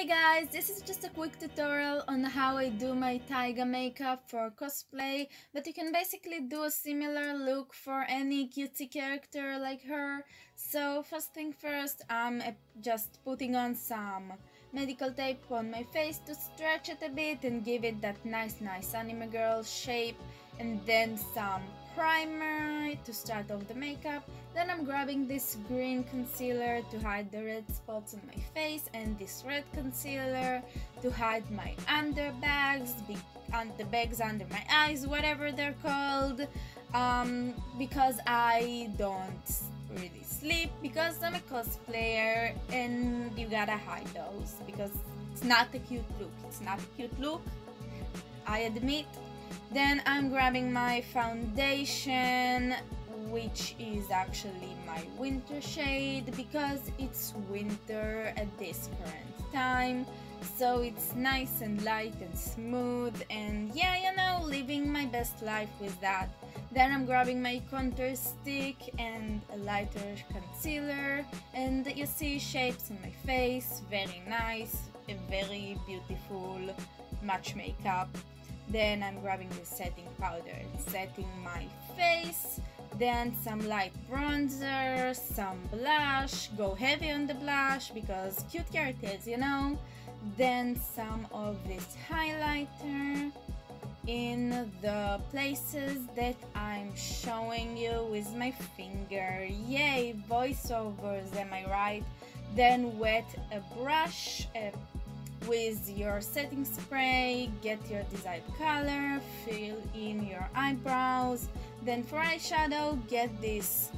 Guys, this is just a quick tutorial on how I do my Taiga makeup for cosplay, but you can basically do a similar look for any cutie character like her. So first thing first, I'm just putting on some medical tape on my face to stretch it a bit and give it that nice anime girl shape, and then some primer to start off the makeup. Then I'm grabbing this green concealer to hide the red spots on my face, and this red concealer to hide my underbags, the bags under my eyes, whatever they're called, because I don't really sleep because I'm a cosplayer, and you gotta hide those because it's not a cute look. I admit. Then I'm grabbing my foundation, which is actually my winter shade because it's winter at this current time, so it's nice and light and smooth, and yeah, you know, living my best life with that. Then I'm grabbing my contour stick and a lighter concealer, and you see shapes on my face, very nice, a very beautiful match makeup. Then I'm grabbing the setting powder and setting my face, then some light bronzer, some blush, go heavy on the blush because cute characters, you know. Then some of this highlighter in the places that I'm showing you with my finger. Yay, voiceovers, am I right? Then wet a brush with your setting spray, get your desired color, fill in your eyebrows. Then for eyeshadow, get this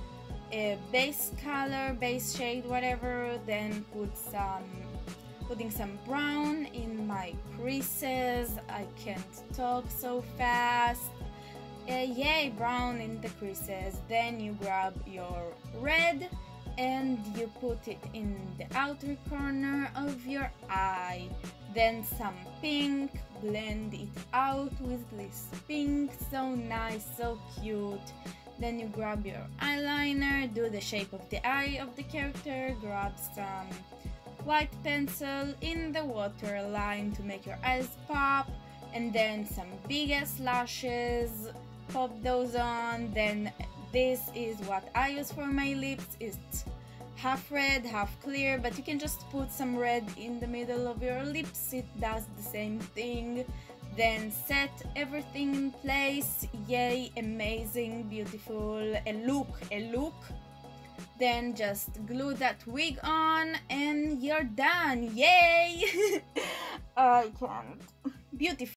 base color, base shade, whatever. Then putting some brown in my creases. I can't talk so fast. Yay, brown in the creases. Then you grab your red and you put it in the outer corner of your eye. Then some pink, blend it out with this pink, so nice, so cute. Then you grab your eyeliner, do the shape of the eye of the character, grab some white pencil in the waterline to make your eyes pop, and then some big ass lashes, pop those on. Then this is what I use for my lips. It's half red, half clear, but you can just put some red in the middle of your lips, it does the same thing. Then set everything in place. Yay, amazing, beautiful, a look. Then just glue that wig on and you're done. Yay! I can't. Beautiful.